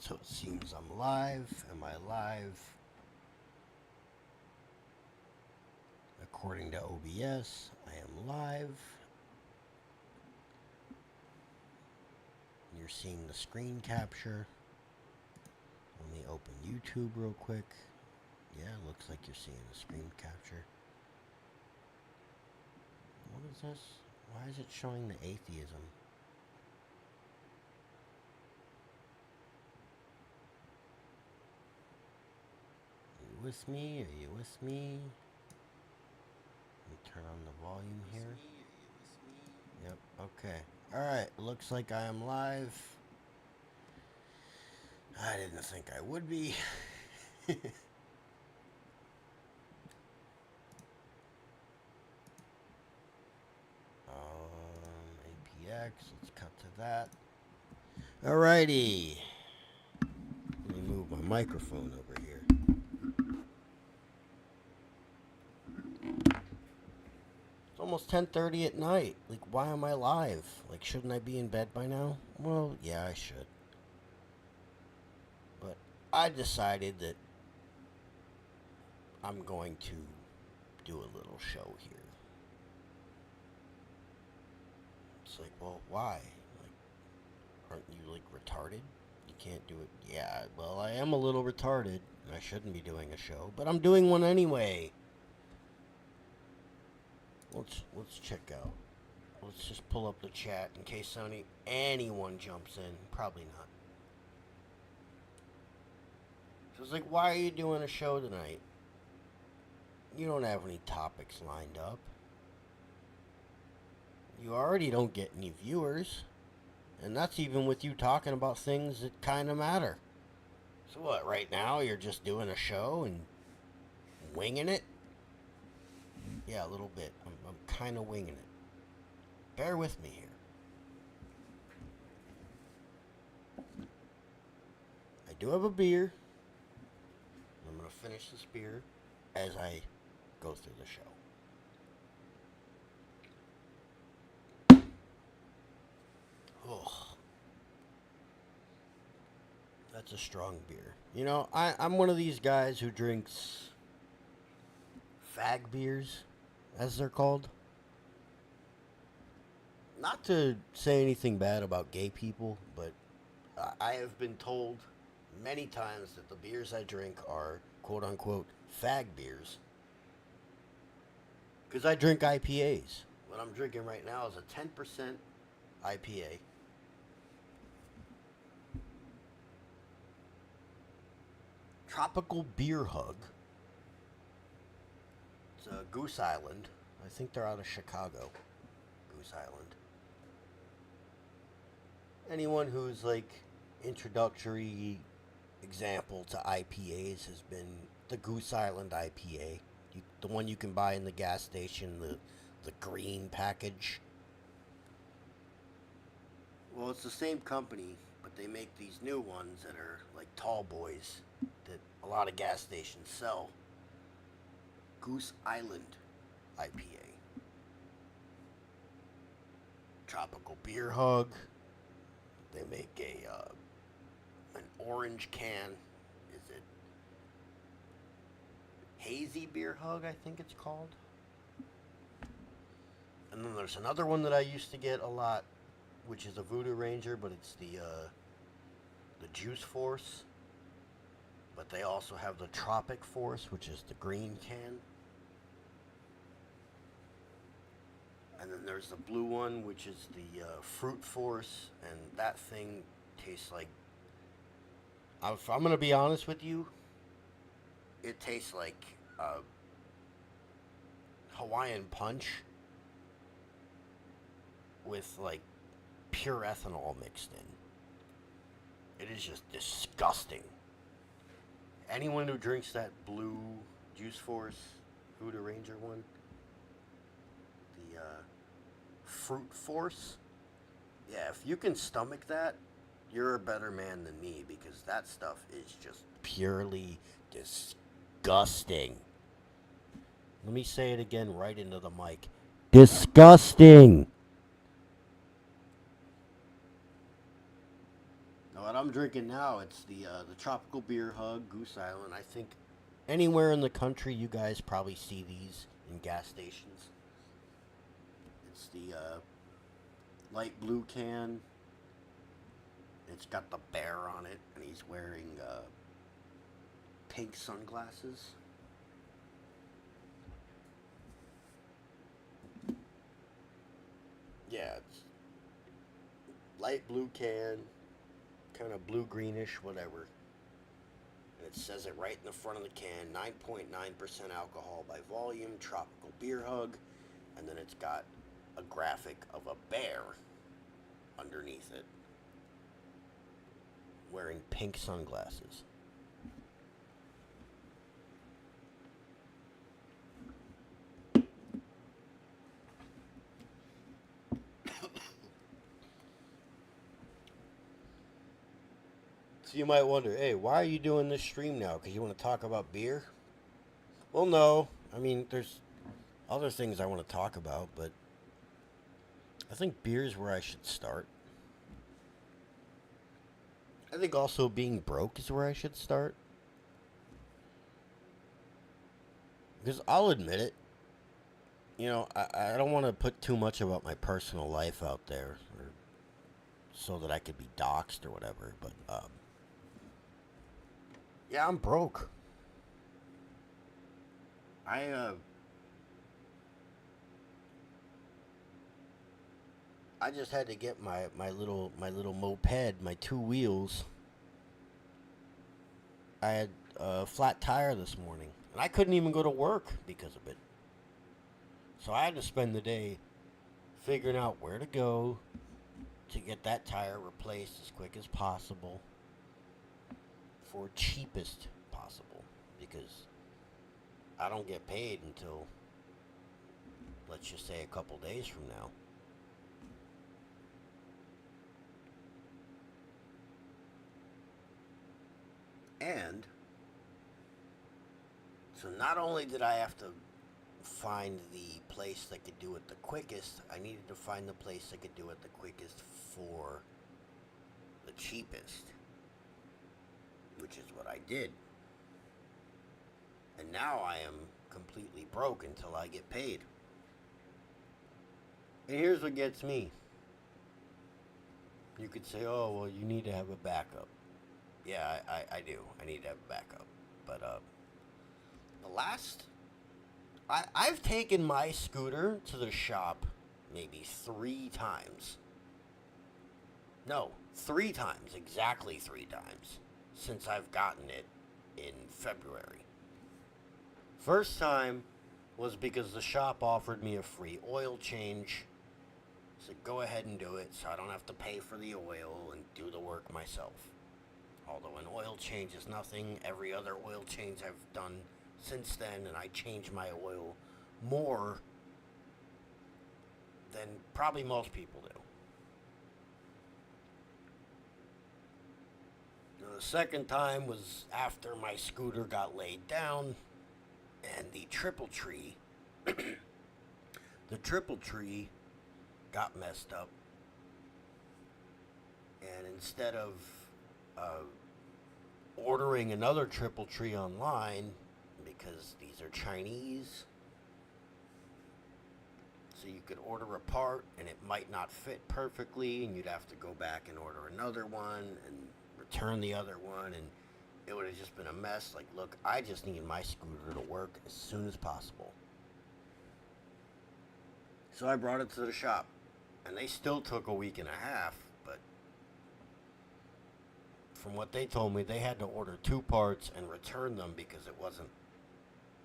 So it seems I'm live. Am I live? According to OBS, I am live. You're seeing the screen capture. Let me open YouTube real quick. Yeah, looks like you're seeing the screen capture. What is this? Why is it showing the atheism? Are you with me? Are you with me? Let me turn on the volume here. Yep, okay. Alright, looks like I am live. I didn't think I would be. APX, let's cut to that. Alrighty. Let me move my microphone over here. It's almost 10:30 at night. Like, why am I live? Like, shouldn't I be in bed by now? Well, yeah, I should. But I decided that I'm going to do a little show here. It's like, well, why? Like, aren't you, like, retarded? You can't do it. Yeah, well, I am a little retarded. I shouldn't be doing a show, but I'm doing one anyway. Let's check out. Let's just pull up the chat in case anyone jumps in. Probably not. So it's like, why are you doing a show tonight? You don't have any topics lined up. You already don't get any viewers. And that's even with you talking about things that kind of matter. So what, right now you're just doing a show and winging it? Yeah, a little bit. I'm kind of winging it. Bear with me here. I do have a beer. I'm going to finish this beer as I go through the show. Oh, that's a strong beer. You know, I'm one of these guys who drinks fag beers, as they're called. Not to say anything bad about gay people, but I have been told many times that the beers I drink are quote-unquote fag beers. Because I drink IPAs. What I'm drinking right now is a 10% IPA. Tropical Beer Hug. It's a Goose Island. I think they're out of Chicago. Goose Island. Anyone who's like introductory example to IPAs has been the Goose Island IPA. The one you can buy in the gas station, the green package. Well, it's the same company, but they make these new ones that are like tall boys that a lot of gas stations sell. Goose Island IPA. Tropical Beer Hug. They make an orange can. Is it Hazy Beer Hug, I think it's called? And then there's another one that I used to get a lot, which is a Voodoo Ranger, but it's the Juice Force. But they also have the Tropic Force, which is the green can. And then there's the blue one, which is the Fruit Force, and that thing tastes like... If I'm going to be honest with you, it tastes like Hawaiian Punch with, like, pure ethanol mixed in. It is just disgusting. Anyone who drinks that blue Juice Force Voodoo Ranger one, the Fruit Force, yeah, if you can stomach that, you're a better man than me, because that stuff is just purely disgusting. Let me say it again right into the mic. Disgusting. Now what I'm drinking now, it's the Tropical Beer Hug, Goose Island. I think anywhere in the country, you guys probably see these in gas stations. It's the light blue can. It's got the bear on it, and he's wearing pink sunglasses. Yeah, it's light blue can, kind of blue greenish, whatever. And it says it right in the front of the can, 9.9% alcohol by volume, Tropical Beer Hug, and then it's got a graphic of a bear underneath it wearing pink sunglasses. So you might wonder, hey, why are you doing this stream now? Because you want to talk about beer? Well, no. I mean, there's other things I want to talk about, but I think beer is where I should start. I think also being broke is where I should start. Because I'll admit it. You know, I don't want to put too much about my personal life out there, or so that I could be doxxed or whatever, but, yeah, I'm broke. I just had to get my little moped, my two wheels. I had a flat tire this morning, and I couldn't even go to work because of it. So I had to spend the day figuring out where to go to get that tire replaced as quick as possible for cheapest possible, because I don't get paid until, let's just say, a couple days from now. And so not only did I have to find the place that could do it the quickest, I needed to find the place that could do it the quickest for the cheapest, which is what I did. And now I am completely broke until I get paid. And here's what gets me. You could say, oh, well, you need to have a backup. Yeah, I do. I need to have a backup. But I've taken my scooter to the shop maybe 3 times. No, 3 times. Exactly 3 times. Since I've gotten it in February. First time was because the shop offered me a free oil change. Said go ahead and do it so I don't have to pay for the oil and do the work myself. Although an oil change is nothing, every other oil change I've done since then, and I change my oil more than probably most people do. Now, the second time was after my scooter got laid down, and the triple tree got messed up, and instead of ordering another triple tree online, because these are Chinese, so you could order a part and it might not fit perfectly, and you'd have to go back and order another one and return the other one, and it would have just been a mess. Like, look, I just need my scooter to work as soon as possible. So I brought it to the shop, and they still took a week and a half, but from what they told me, they had to order 2 parts and return them because it wasn't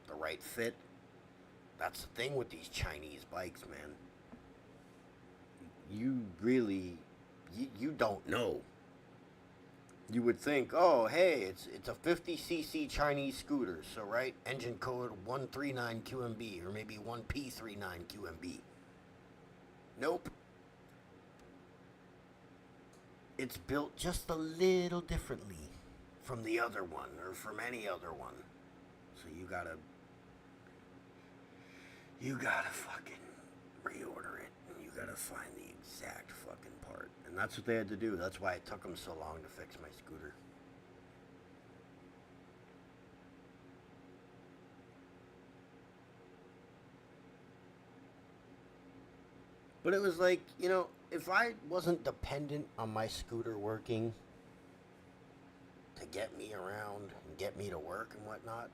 the right fit. That's the thing with these Chinese bikes, man. You really, you don't know. You would think, oh, hey, it's a 50cc Chinese scooter, so right, engine code 139QMB, or maybe 1P39QMB. Nope. It's built just a little differently from the other one, or from any other one. So you gotta fucking reorder it, and you gotta find the exact fucking part. And that's what they had to do. That's why it took them so long to fix my scooter. But it was like, if I wasn't dependent on my scooter working to get me around and get me to work and whatnot,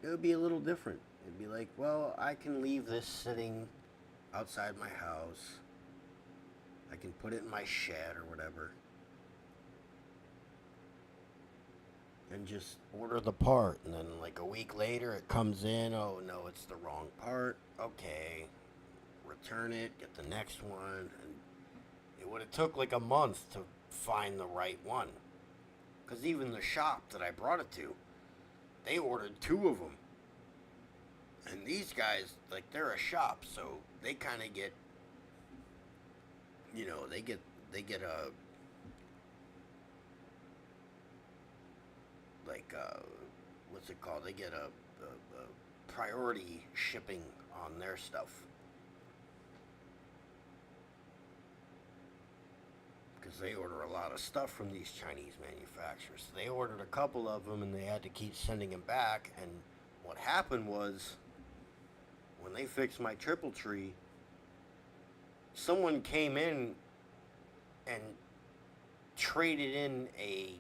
it would be a little different. It'd be like, well, I can leave this sitting outside my house. I can put it in my shed or whatever. And just order the part. And then like a week later it comes in. Oh no, it's the wrong part. Okay. Return it, get the next one. And it would have took like a month to find the right one. Because even the shop that I brought it to, they ordered 2 of them. And these guys, like, they're a shop, so they kind of get, they get a, like, what's it called? They get a priority shipping on their stuff. Because they order a lot of stuff from these Chinese manufacturers. So they ordered a couple of them, and they had to keep sending them back. And what happened was, when they fixed my triple tree, someone came in and traded in a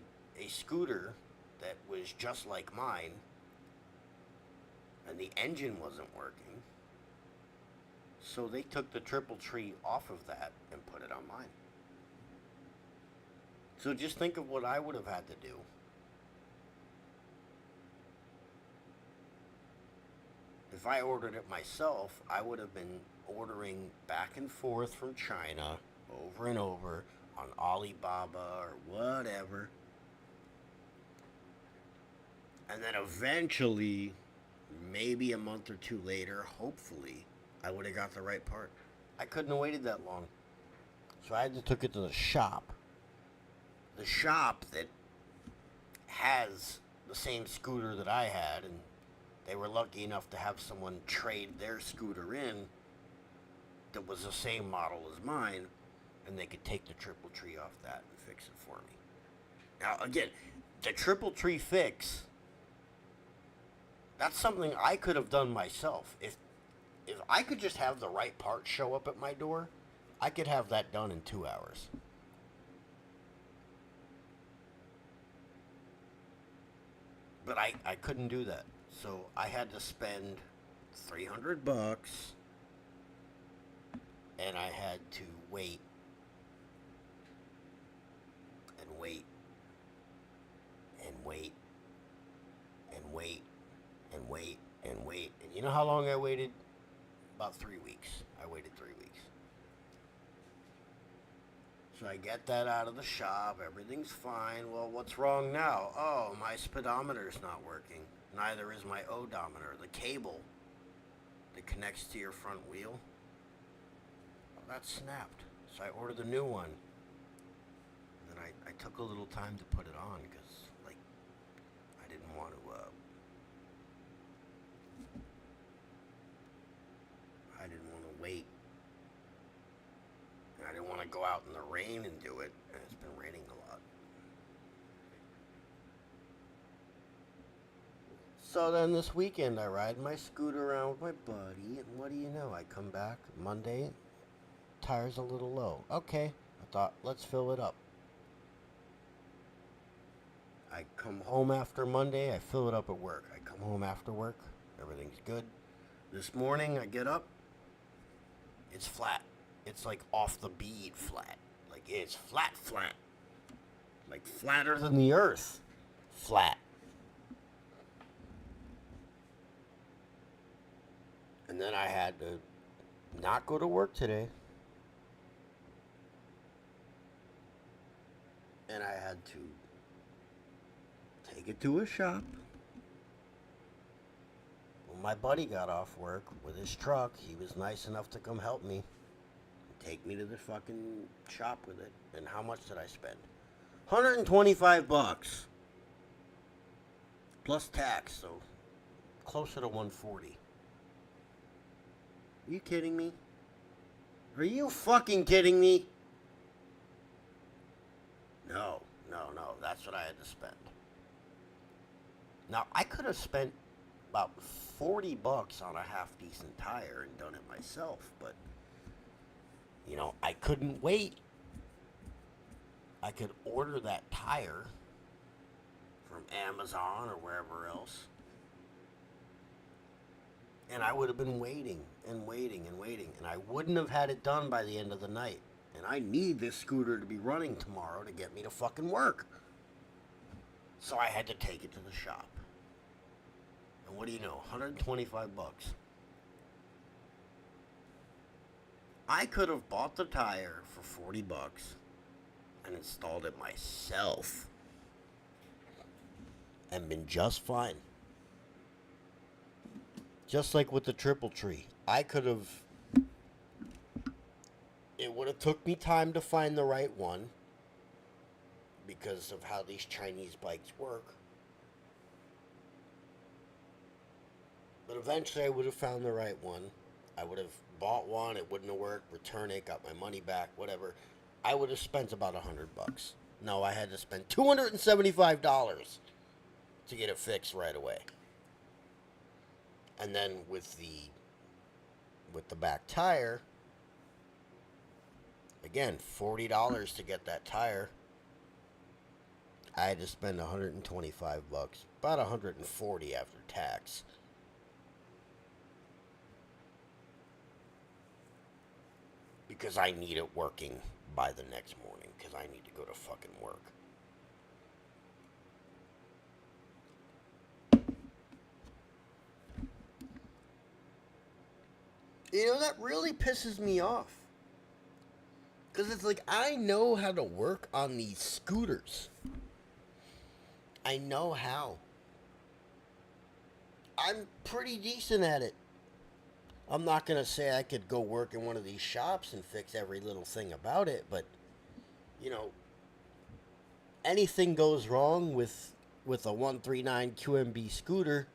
scooter that was just like mine, and the engine wasn't working. So they took the triple tree off of that and put it on mine. So just think of what I would have had to do. If I ordered it myself, I would have been ordering back and forth from China over and over on Alibaba or whatever. And then eventually, maybe a month or 2 later, hopefully, I would have got the right part. I couldn't have waited that long. So I had to take it to the shop. The shop that has the same scooter that I had, and they were lucky enough to have someone trade their scooter in that was the same model as mine, and they could take the triple tree off that and fix it for me. Now, again, the triple tree fix, that's something I could have done myself. If I could just have the right part show up at my door, I could have that done in 2 hours. But I couldn't do that. So I had to spend $300, and I had to wait and wait and wait and wait and wait and wait. And you know how long I waited? About 3 weeks. I waited 3 weeks. So I get that out of the shop. Everything's fine. Well, what's wrong now? Oh, my speedometer's not working. Neither is my odometer. The cable that connects to your front wheel, well, that snapped. So I ordered a new one. And then I took a little time to put it on because, like, I didn't want to, wait. And I didn't want to go out in the rain and do it. And it's been raining a lot. So then this weekend I ride my scooter around with my buddy, and what do you know? I come back Monday, tire's a little low. Okay, I thought, let's fill it up. I come home after Monday, I fill it up at work. I come home after work, everything's good. This morning I get up, it's flat. It's like off the bead flat. Like it's flat. Like flatter than the earth. Flat. And then I had to not go to work today. And I had to take it to a shop. When my buddy got off work with his truck, he was nice enough to come help me. Take me to the fucking shop with it. And how much did I spend? $125. Plus tax, so closer to $140. Are you kidding me? Are you fucking kidding me? No, no. That's what I had to spend. Now, I could have spent about $40 on a half decent tire and done it myself, but, I couldn't wait. I could order that tire from Amazon or wherever else, and I would have been waiting and waiting and waiting, and I wouldn't have had it done by the end of the night. And I need this scooter to be running tomorrow to get me to fucking work. So I had to take it to the shop. And what do you know? $125. I could have bought the tire for $40 and installed it myself and been just fine. Just like with the triple tree. It would have took me time to find the right one because of how these Chinese bikes work. But eventually I would have found the right one. I would have bought one, it wouldn't have worked, return it, got my money back, whatever. I would have spent about $100. No, I had to spend $275 to get it fixed right away. And then with the back tire, again, $40 to get that tire. I had to spend $125, about $140 after tax. Because I need it working by the next morning, because I need to go to fucking work. That really pisses me off. Because it's like, I know how to work on these scooters. I know how. I'm pretty decent at it. I'm not going to say I could go work in one of these shops and fix every little thing about it, but, anything goes wrong with a 139 QMB scooter,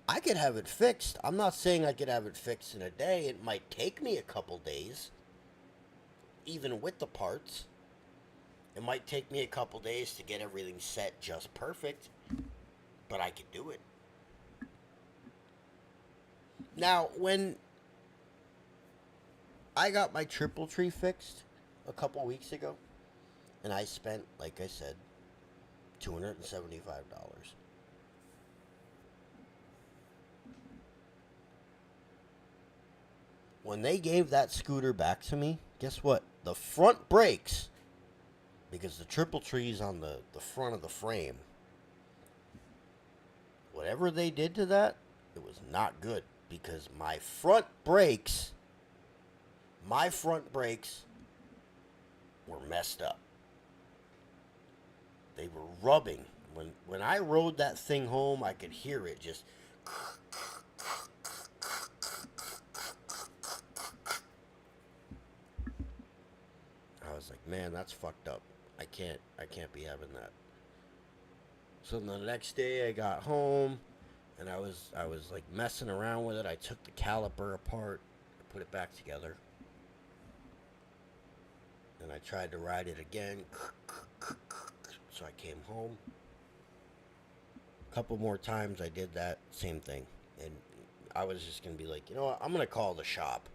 I could have it fixed. I'm not saying I could have it fixed in a day. It might take me a couple days, even with the parts. It might take me a couple days to get everything set just perfect, but I could do it. Now, when I got my triple tree fixed a couple weeks ago, and I spent, like I said, $275. When they gave that scooter back to me, guess what? The front brakes, because the triple tree's on the front of the frame, whatever they did to that, it was not good, because my front brakes were messed up. They were rubbing. When I rode that thing home, I could hear it just. I was like, man, that's fucked up. I can't be having that. So the next day I got home, and I was like messing around with it. I took the caliper apart, put it back together, and I tried to ride it again. So I came home. A couple more times I did that same thing, and I was just gonna be like, you know what? I'm gonna call the shop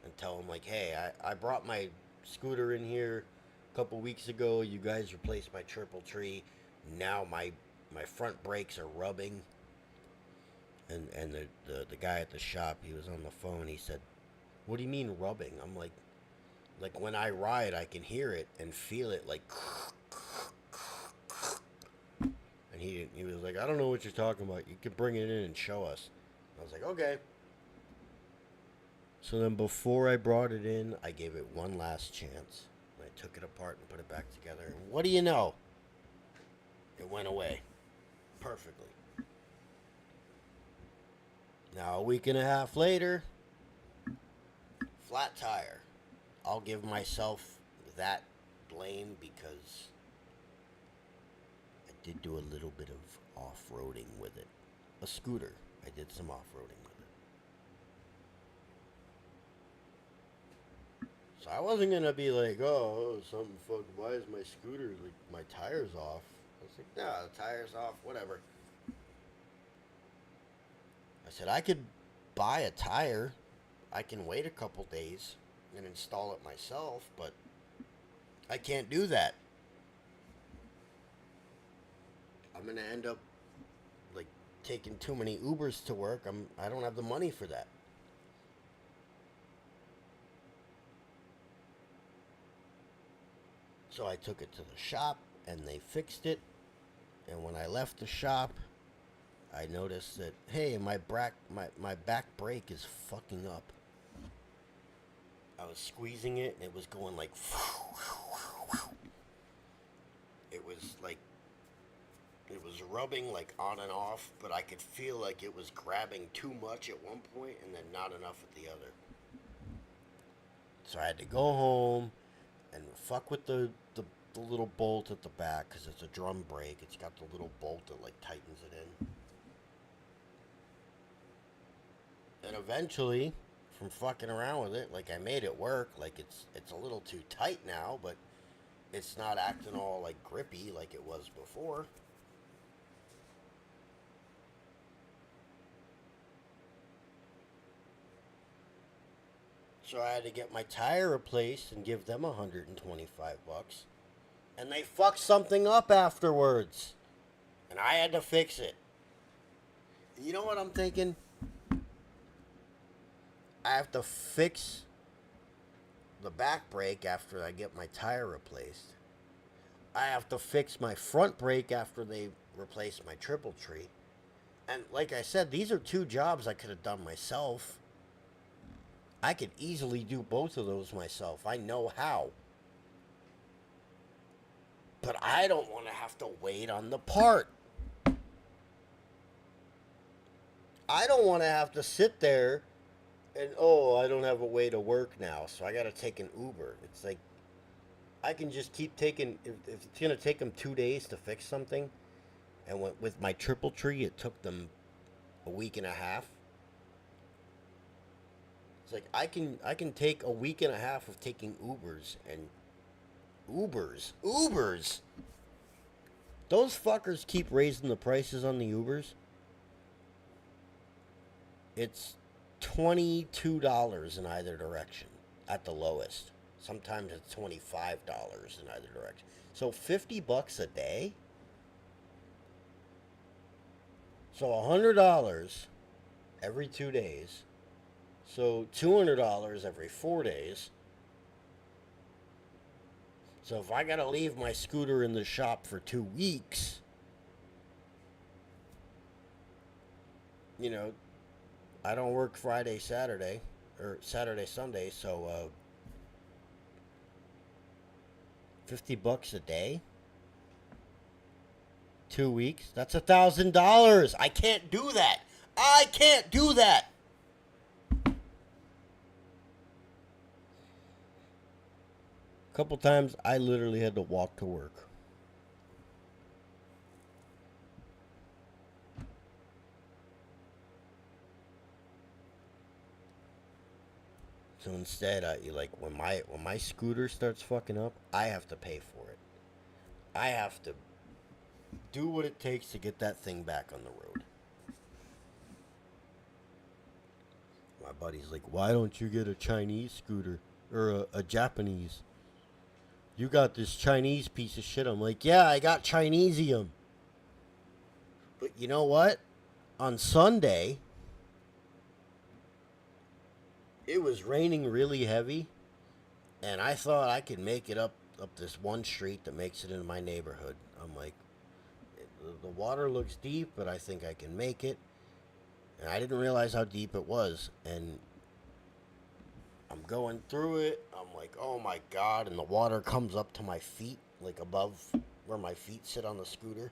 and tell them like, hey, I brought my scooter in here a couple weeks ago. You guys replaced my triple tree. Now my front brakes are rubbing. And the guy at the shop, he was on the phone. He said, what do you mean rubbing? I'm like when I ride, I can hear it and feel it like. And he was like, I don't know what you're talking about. You can bring it in and show us. I was like, okay. So then before I brought it in, I gave it one last chance. I took it apart and put it back together. And what do you know? It went away perfectly. Now, a week and a half later, flat tire. I'll give myself that blame because I did do a little bit of off-roading with it. A scooter. I did some off-roading with it. So I wasn't gonna be like, oh, something fucked. Why is my scooter like my tires off? I was like, nah, the tires off, whatever. I said I could buy a tire. I can wait a couple days and install it myself, but I can't do that. I'm gonna end up like taking too many Ubers to work. I don't have the money for that. So I took it to the shop and they fixed it. And when I left the shop, I noticed that hey, my back brake is fucking up. I was squeezing it and it was going like it was like it was rubbing like on and off, but I could feel like it was grabbing too much at one point and then not enough at the other. So I had to go home and fuck with the little bolt at the back because it's a drum brake. It's got the little bolt that like tightens it in. And eventually, from fucking around with it, like I made it work. Like it's a little too tight now, but it's not acting all like grippy like it was before. So I had to get my tire replaced and give them $125. And they fucked something up afterwards. And I had to fix it. And you know what I'm thinking? I have to fix the back brake after I get my tire replaced. I have to fix my front brake after they replace my triple tree. And like I said, these are two jobs I could have done myself. I could easily do both of those myself. I know how. But I don't want to have to wait on the part. I don't want to have to sit there and, oh, I don't have a way to work now, so I got to take an Uber. It's like, I can just keep taking, if it's going to take them 2 days to fix something, and with my triple tree, it took them a week and a half. It's like, I can take a week and a half of taking Ubers, and Ubers! Those fuckers keep raising the prices on the Ubers. It's $22 in either direction at the lowest. Sometimes it's $25 in either direction. So $50 a day. So $100 every 2 days. So $200 every 4 days. So if I gotta leave my scooter in the shop for 2 weeks, you know, I don't work Friday, Saturday, or Saturday, Sunday, so $50 a day, 2 weeks. That's $1,000. I can't do that. I can't do that. A couple times I literally had to walk to work. So instead, when my scooter starts fucking up, I have to pay for it. I have to do what it takes to get that thing back on the road. My buddy's like, why don't you get a Chinese scooter or a Japanese? You got this Chinese piece of shit. I'm like, yeah, I got Chinesium. But you know what? On Sunday, it was raining really heavy, and I thought I could make it up this one street that makes it into my neighborhood. I'm like, the water looks deep, but I think I can make it. And I didn't realize how deep it was, and I'm going through it. I'm like, oh my God, and the water comes up to my feet, like above where my feet sit on the scooter,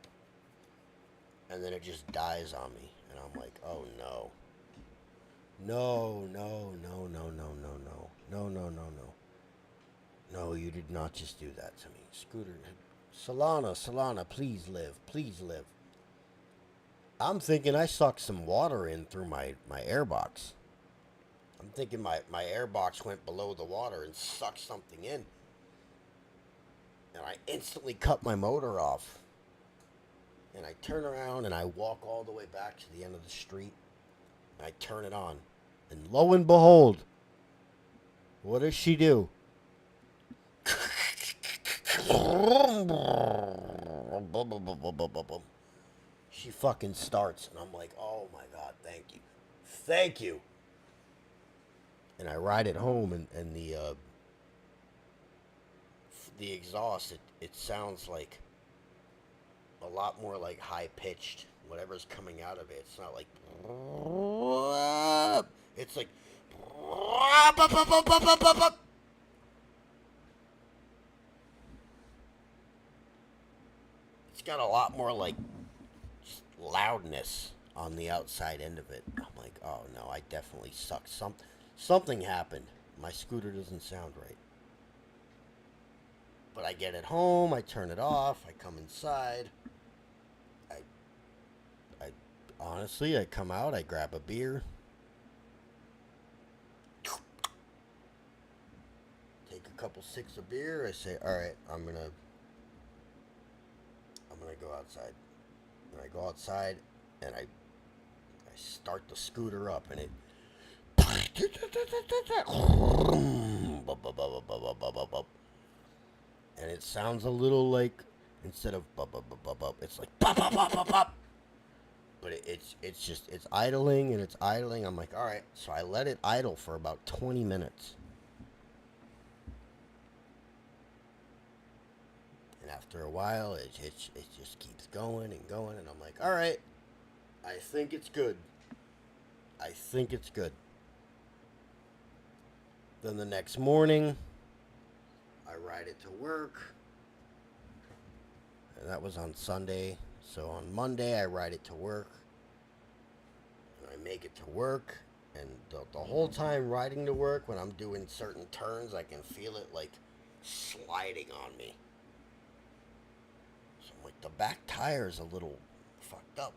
and then it just dies on me, and I'm like, oh no. No, no, no, no, no, no, no. No, no, no, no. No, you did not just do that to me. Scooter. Solana, please live. Please live. I'm thinking I sucked some water in through my airbox. I'm thinking my airbox went below the water and sucked something in. And I instantly cut my motor off. And I turn around and I walk all the way back to the end of the street. And I turn it on. And lo and behold, what does she do? She fucking starts. And I'm like, oh my God, thank you. Thank you. And I ride it home, and the exhaust, it sounds like a lot more like high pitched. Whatever's coming out of it, it's not like. It's like. It's got a lot more like loudness on the outside end of it. I'm like, oh no, I definitely suck. Something happened. My scooter doesn't sound right. But I get it home, I turn it off, I come inside. I honestly, I come out, I grab a beer. Take a couple sips of beer, I say, all right, I'm gonna go outside. And I go outside and I start the scooter up and it and it sounds a little like, instead of it's like but it's idling and it's idling. I'm like, all right, so I let it idle for about 20 minutes. And after a while, it just keeps going and going, and I'm like, all right, I think it's good. I think it's good. Then the next morning, I ride it to work. And that was on Sunday. So on Monday, I ride it to work. And I make it to work. And the whole time riding to work, when I'm doing certain turns, I can feel it like sliding on me. So I'm like, the back tire is a little fucked up.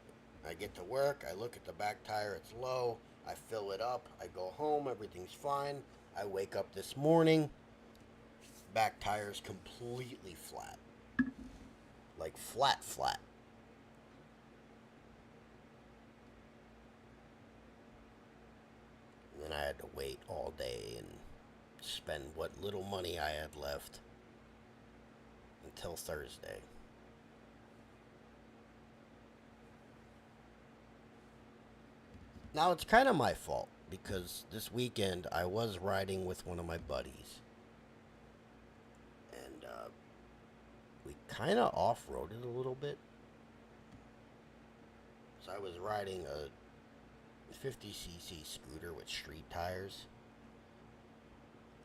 I get to work, I look at the back tire, it's low. I fill it up. I go home, everything's fine. I wake up this morning, back tire's completely flat. Like flat. And then I had to wait all day and spend what little money I had left until Thursday. Now it's kind of my fault because this weekend I was riding with one of my buddies. And we kind of off-roaded a little bit. So I was riding a 50cc scooter with street tires,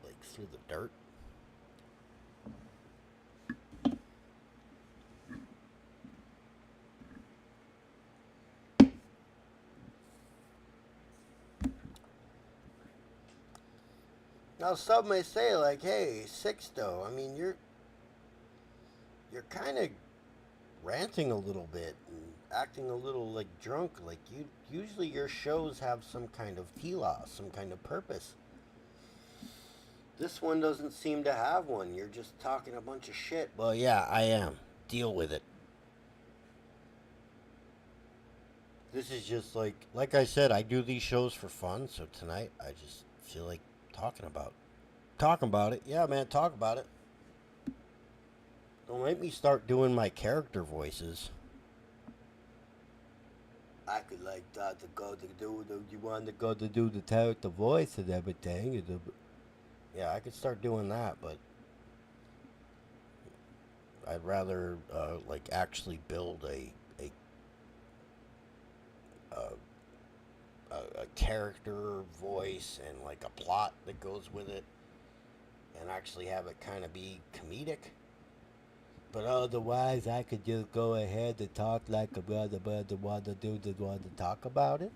like through the dirt. Now some may say like, hey, Sixto, I mean you're kind of ranting a little bit and acting a little like drunk. Like you usually your shows have some kind of tila, some kind of purpose. This one doesn't seem to have one. You're just talking a bunch of shit. Well, yeah, I am. Deal with it. This is just like I said, I do these shows for fun, so tonight I just feel like talking about it. Yeah, man, talk about it. Don't make me start doing my character voices. I could like that to go to do the, you want to go to do the character voice and everything. Yeah, I could start doing that, but I'd rather like actually build a character voice and like a plot that goes with it, and actually have it kind of be comedic. But otherwise, I could just go ahead and talk like a brother want to do, that want to talk about it.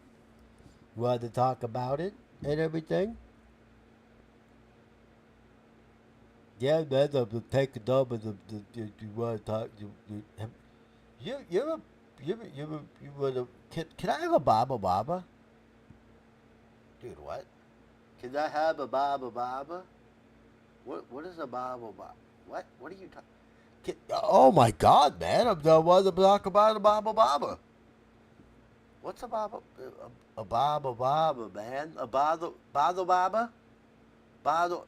Want to talk about it and everything. Yeah, man, I'm take it up and you want to talk. You're a, you want to, can I have a baba baba? Dude, what? Can I have a baba baba? What is a baba baba? What are you talking? Oh my God, man! I'm the one to talk about a baba baba. What's a baba? A baba baba, man. A baba baba. Baba.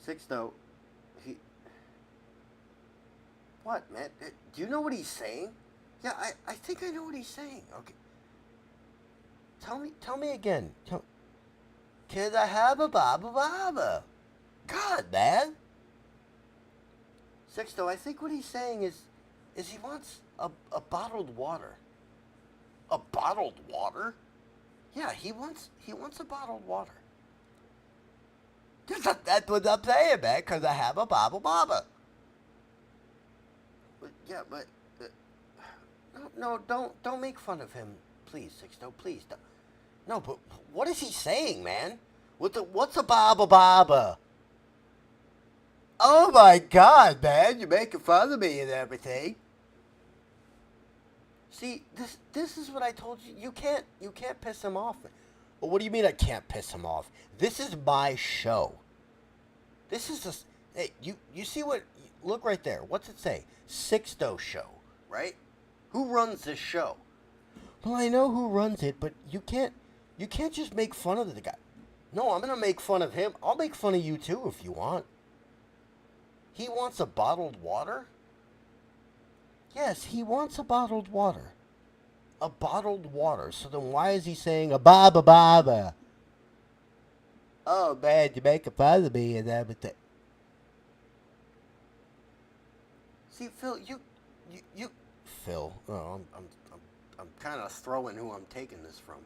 Sixto. He. What, man? Do you know what he's saying? Yeah, I think I know what he's saying. Okay. Tell me again. Can I have a baba baba? God, man. Sixto, I think what he's saying is he wants a bottled water. A bottled water? Yeah, he wants a bottled water. That's what I'm saying, man, because I have a baba baba. But, yeah, but no, don't make fun of him, please, Sixto, please. Don't. No, but what is he saying, man? What's a baba baba? Oh my God, man! You're making fun of me and everything. See, this is what I told you. You can't piss him off. Well, what do you mean I can't piss him off? This is my show. This is a. Hey, you see what? Look right there. What's it say? Sixto show, right? Who runs this show? Well, I know who runs it, but you can't just make fun of the guy. No, I'm gonna make fun of him. I'll make fun of you too if you want. He wants a bottled water? Yes, he wants a bottled water. A bottled water. So then why is he saying a baba baba? Oh man, you make fun of me and everything. See, Phil, you Phil. Oh, I'm kind of throwing who I'm taking this from.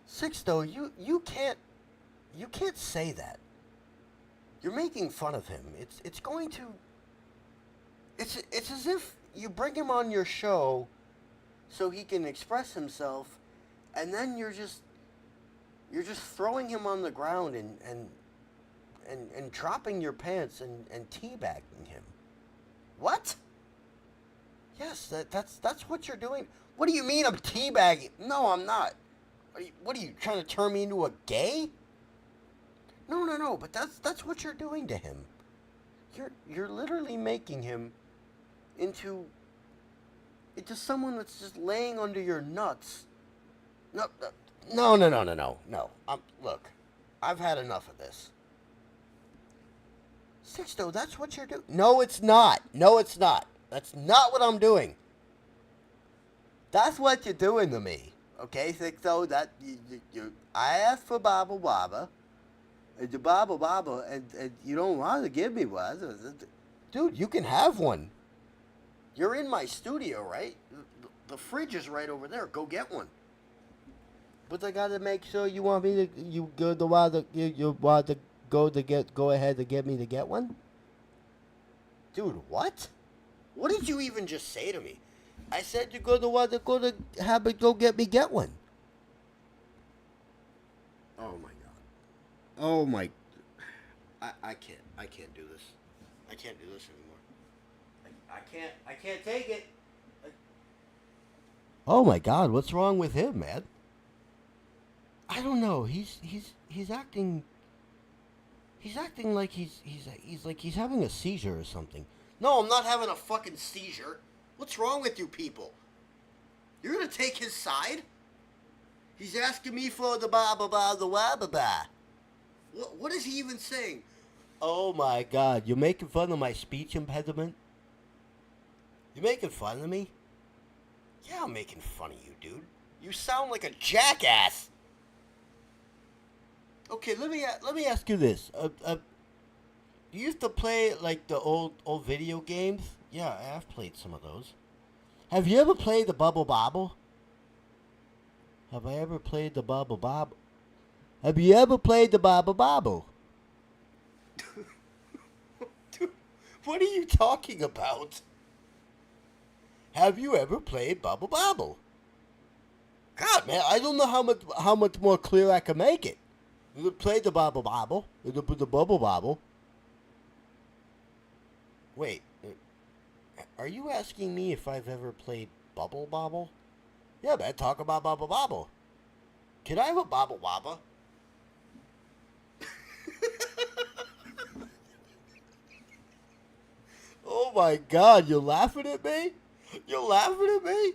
Sixto, you can't say that. You're making fun of him. It's going to. It's as if you bring him on your show so he can express himself, and then you're just throwing him on the ground and dropping your pants and teabagging him. What? Yes, that's what you're doing. What do you mean I'm teabagging? No, I'm not. What are you trying to turn me into a gay? No, but that's what you're doing to him. You're literally making him into someone that's just laying under your nuts. No. Look, I've had enough of this. Sixto, that's what you're doing. No, it's not. No, it's not. That's not what I'm doing. That's what you're doing to me. Okay, Sixto, that I asked for Baba Baba. And the Baba Baba, and you don't want to give me one. Dude, you can have one. You're in my studio, right? The fridge is right over there. Go get one. But I gotta make sure you want me to. You go the want to. You want to go ahead to get me to get one. Dude, what? What did you even just say to me? I said you're going to want to go to have it go get one. Oh my God. Oh my. I can't do this. I can't do this anymore. I can't take it. Oh my God, what's wrong with him, man? I don't know. He's acting. He's acting like he's like he's having a seizure or something. No, I'm not having a fucking seizure. What's wrong with you people? You're gonna take his side? He's asking me for the ba ba ba the wa ba ba. What is he even saying? Oh my God, you're making fun of my speech impediment? You making fun of me? Yeah, I'm making fun of you, dude. You sound like a jackass. Okay, let me ask you this. You used to play like the old video games? Yeah, I've played some of those. Have you ever played the Bubble Bobble? Have I ever played the Bubble Bobble? Have you ever played the Bubble Bobble? Dude, what are you talking about? Have you ever played Bubble Bobble? God, man, I don't know how much more clear I can make it. You played the Bubble Bobble, the Bubble Bobble. Wait, are you asking me if I've ever played Bubble Bobble? Yeah, man, talk about Bubble Bobble. Can I have a Baba Waba? Oh my God, you're laughing at me? You're laughing at me?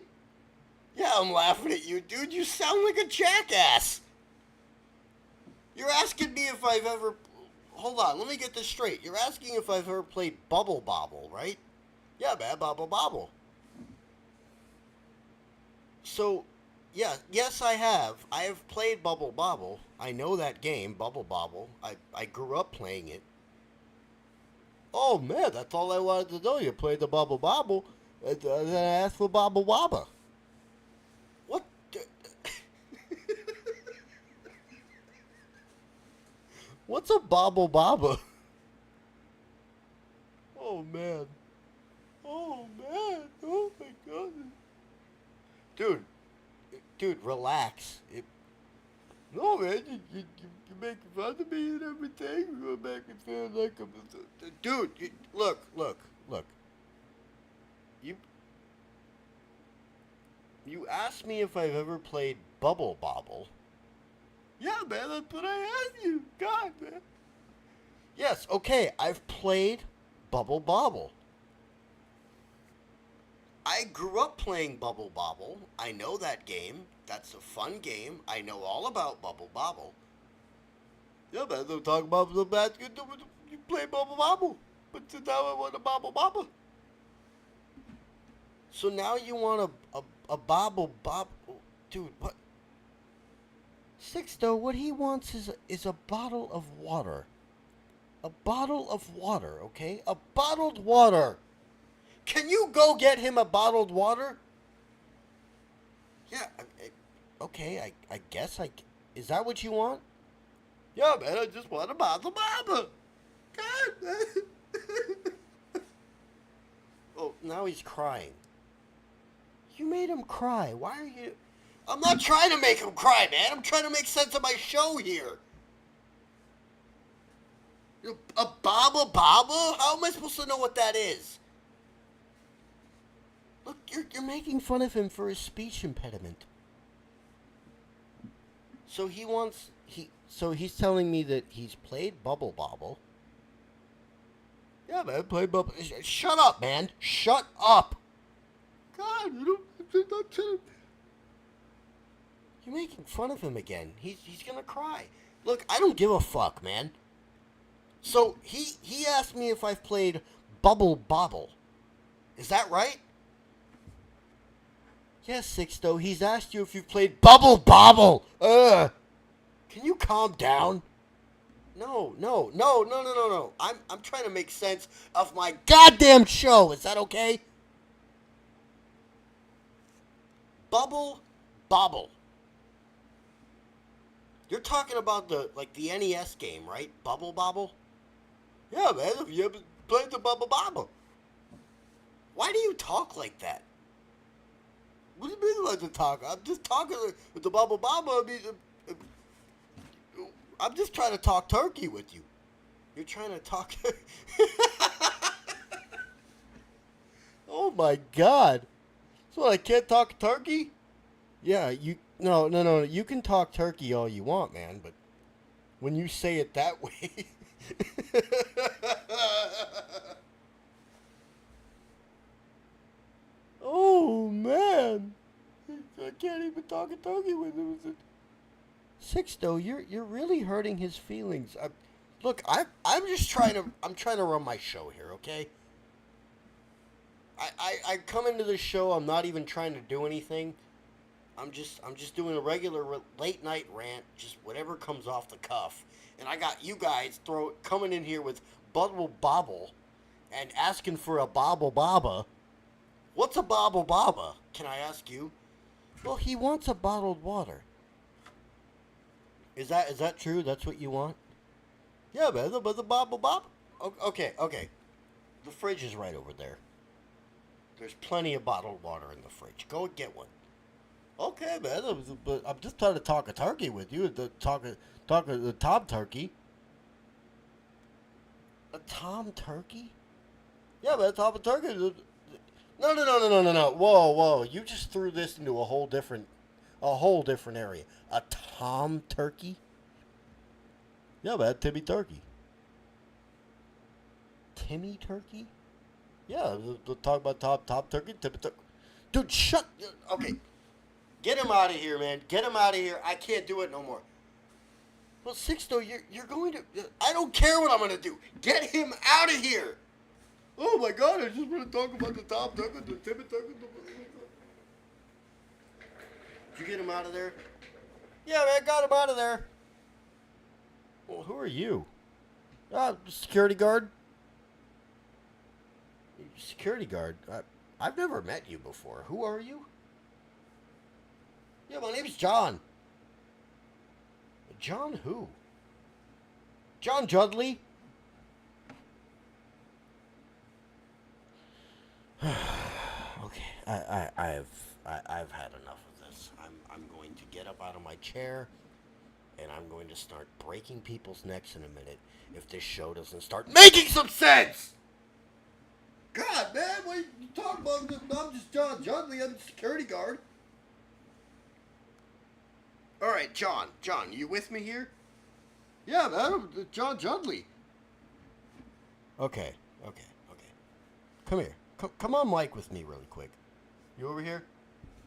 Yeah, I'm laughing at you, dude. You sound like a jackass. You're asking me if I've ever. Hold on, let me get this straight. You're asking if I've ever played Bubble Bobble, right? Yeah, man, Bubble Bobble. So, yeah, yes, I have. I have played Bubble Bobble. I know that game, Bubble Bobble. I grew up playing it. Oh man, that's all I wanted to know. You played the Bubble Bobble, and then I asked for Bubble Waba. What? What's a Bobble Baba? Oh man. Oh man. Oh my god. Dude, dude, relax. No man, you making fun of me and everything. You're making me feel like I'm. Dude, look. You you asked me if I've ever played Bubble Bobble. Yeah, man, that's what I asked you. God, man. Yes, okay, I've played Bubble Bobble. I grew up playing Bubble Bobble. I know that game. That's a fun game. I know all about Bubble Bobble. Yeah, man, they'll talk about the bad you play Bubble Bobble. But now I want a Bubble Bobble. So now you want a Bobble Bob. Dude, what? Sixto, what he wants is a bottle of water. A bottle of water, okay? A bottled water. Can you go get him a bottled water? Yeah, okay, I guess I. Is that what you want? Yeah, man, I just want a bottle of mama. God, man. Oh, now he's crying. You made him cry. Why are you. I'm not trying to make him cry, man. I'm trying to make sense of my show here. A Baba Baba? How am I supposed to know what that is? Look, you're making fun of him for his speech impediment. So he's telling me that he's played Bubble Bobble. Yeah, man, played Bubble. Shut up, man. Shut up. God, you're making fun of him again. He's gonna cry. Look, I don't give a fuck, man. So he asked me if I've played Bubble Bobble. Is that right? Yes, Sixto. He's asked you if you've played Bubble Bobble. Can you calm down? No. I'm trying to make sense of my goddamn show. Is that okay? Bubble Bobble. You're talking about the NES game, right? Bubble Bobble? Yeah, man. Have you ever played the Bubble Bobble? Why do you talk like that? What do you mean like to talk? I'm just talking with the Bubble Bobble. I'm just trying to talk turkey with you. You're trying to talk. Oh my God! So I can't talk turkey? Yeah, you no. You can talk turkey all you want, man. But when you say it that way. Oh man! I can't even talk a turkey with him. Sixto, you're really hurting his feelings. Look, I'm just trying to run my show here, okay? I come into this show. I'm not even trying to do anything. I'm just doing a regular late night rant, just whatever comes off the cuff. And I got you guys coming in here with Bubble Bobble and asking for a Bobble Baba. What's a Bobble Baba? Can I ask you? Well, he wants a bottled water. Is that true? That's what you want? Yeah, man. But the Bobble Baba. Okay. The fridge is right over there. There's plenty of bottled water in the fridge. Go and get one. Okay, man. But I'm just trying to talk a turkey with you. Talk the Tom turkey. A Tom turkey? Yeah, man. Tom turkey. No. Whoa. You just threw this into a whole different A whole different area. A Tom Turkey? Yeah, man, Timmy Turkey. Timmy Turkey? Yeah, we'll talk about Tom Turkey, Timmy Turkey. Dude, shut. Okay. Get him out of here, man. Get him out of here. I can't do it no more. Well, Sixto, you're going to. I don't care what I'm going to do. Get him out of here. Oh my God! I just want to talk about the Tom Turkey, the Timmy Turkey. Did you get him out of there? Yeah, man, got him out of there. Well, who are you? Security guard. Security guard. I've never met you before. Who are you? Yeah, my name's John. John who? John Judley? Okay, I've had enough of this. I'm going to get up out of my chair, and I'm going to start breaking people's necks in a minute if this show doesn't start making some sense. God, man, what are you talking about? I'm just John Judley. I'm the security guard. All right, John, you with me here? Yeah, man, I'm John Judley. Okay. Come here. Come on mic with me really quick. You over here?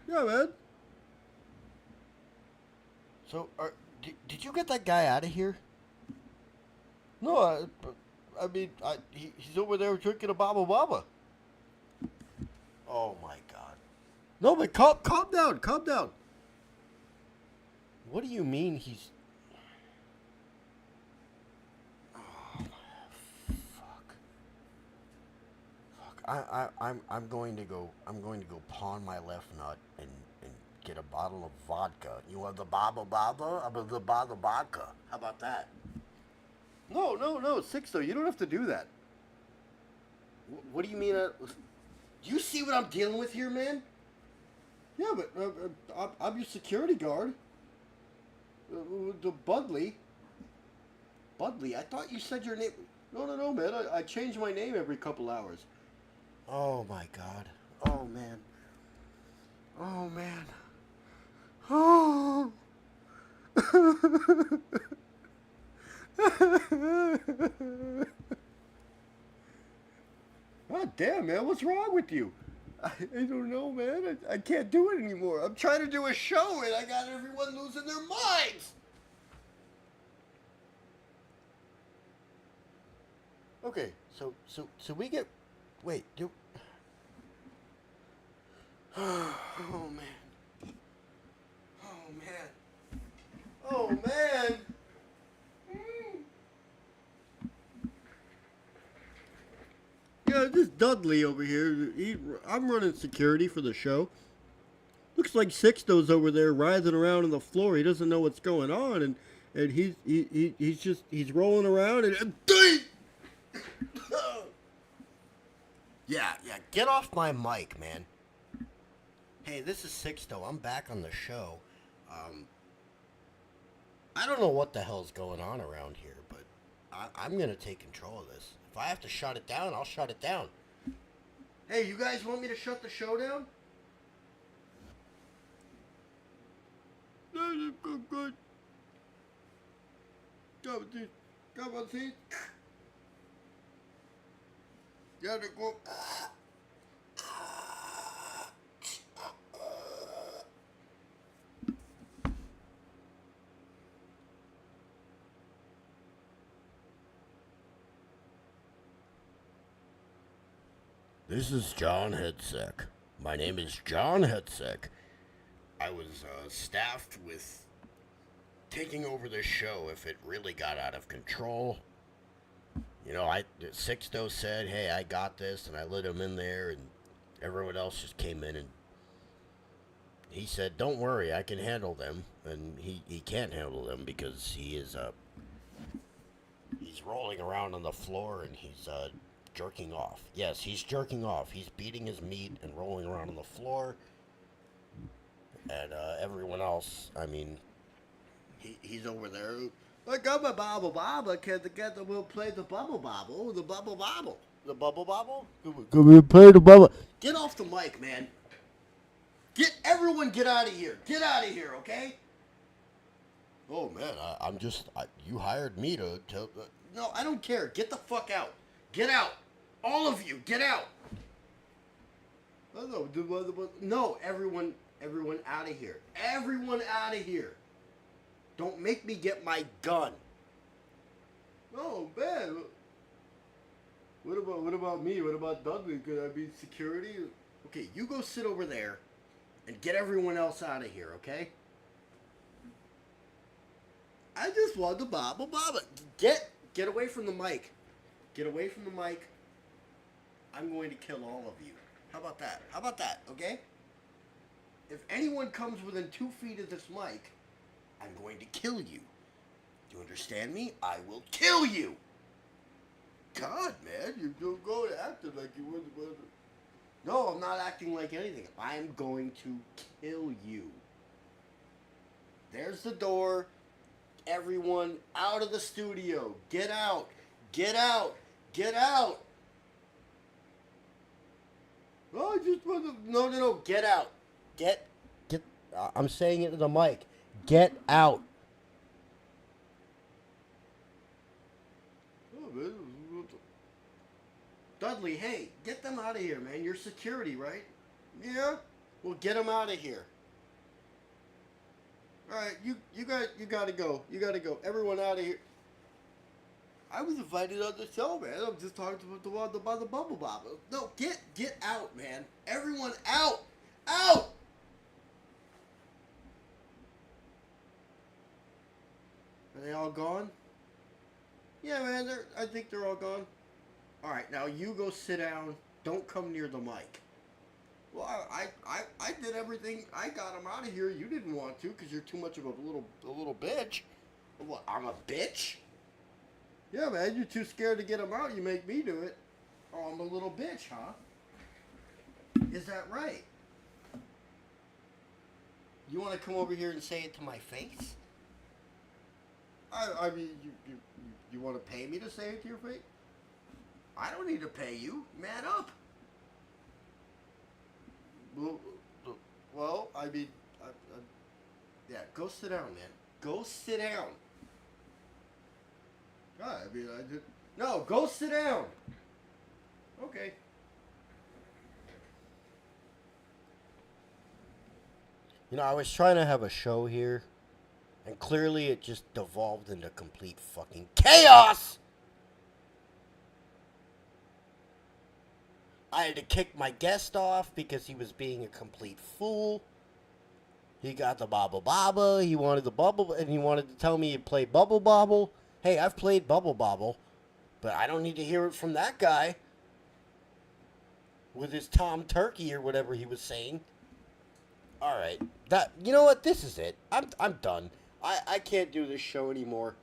Yeah, man. So, did you get that guy out of here? No, he's over there drinking a baba baba. Oh my God. No, but calm down. What do you mean he's? Oh, fuck. I'm going to go pawn my left nut and get a bottle of vodka. You want the baba baba? I'm the baba vodka. How about that? No, Sixto, you don't have to do that. What do you mean? Do you see what I'm dealing with here, man? Yeah, but I'm your security guard. The Budley. I thought you said your name. No, man. I change my name every couple hours. Oh, my God. Oh, man. Oh. God damn, man. What's wrong with you? I don't know, man. I can't do it anymore. I'm trying to do a show and I got everyone losing their minds. Okay, so we get. Wait, do. Oh man. Oh man. Yeah, this Dudley over here. I'm running security for the show. Looks like Sixto's over there writhing around on the floor. He doesn't know what's going on, and he's rolling around and. Yeah. Get off my mic, man. Hey, this is Sixto. I'm back on the show. I don't know what the hell's going on around here, but I'm gonna take control of this. If I have to shut it down, I'll shut it down. Hey, you guys want me to shut the show down? Good. Come on, see? Yeah, they go. This is John Hedsek. My name is John Hedsek. I was staffed with taking over this show if it really got out of control. You know, Sixto said, hey, I got this, and I let him in there, and everyone else just came in, and he said, don't worry, I can handle them, and he can't handle them because he's rolling around on the floor, and he's jerking off. Yes, he's jerking off. He's beating his meat and rolling around on the floor, and everyone else, I mean, he's over there. I got my bobble bobble. Can together we'll play the bubble bobble. The bubble bobble. The bubble bobble? Can we play the bubble? Get off the mic, man. Everyone get out of here. Get out of here, okay? Oh man, you hired me to tell. No, I don't care. Get the fuck out. Get out. All of you, get out. No, everyone out of here. Everyone out of here. Don't make me get my gun. Oh man. What about me? What about Dudley? Could I be security? Okay, you go sit over there and get everyone else out of here, okay? I just want the baba. Get away from the mic. Get away from the mic. I'm going to kill all of you. How about that? Okay? If anyone comes within 2 feet of this mic, I'm going to kill you. Do you understand me? I will kill you. God, man, you don't go acting like you wouldn't. No, I'm not acting like anything. I'm going to kill you. There's the door. Everyone out of the studio. Get out. Get out. Get out. Oh, I just want to... No. Get out. Get. I'm saying it to the mic. Get out. Oh, man. Dudley, hey, get them out of here, man. You're security, right? Yeah? Well, get them out of here. All right, you got to go. You got to go. Everyone out of here. I was invited on the show, man. I'm just talking about the bubble bobble. No, get out, man. Everyone out. Out. Are they all gone? Yeah, man. I think they're all gone. All right, now you go sit down. Don't come near the mic. Well, I did everything. I got him out of here. You didn't want to because you're too much of a little bitch. What? I'm a bitch? Yeah, man. You're too scared to get him out. You make me do it. Oh, I'm a little bitch, huh? Is that right? You want to come over here and say it to my face? I mean, you want to pay me to say it to your face? I don't need to pay you. Man up. Well, I mean, yeah, go sit down, man. Go sit down. God, I mean, no, go sit down. Okay. You know, I was trying to have a show here, and clearly it just devolved into complete fucking chaos! I had to kick my guest off because he was being a complete fool. He got the bobble bobble. He wanted the bubble, and he wanted to tell me he'd play bubble bobble. Hey, I've played bubble bobble, but I don't need to hear it from that guy with his Tom Turkey or whatever he was saying. All right, you know what? This is it. I'm done. I can't do this show anymore.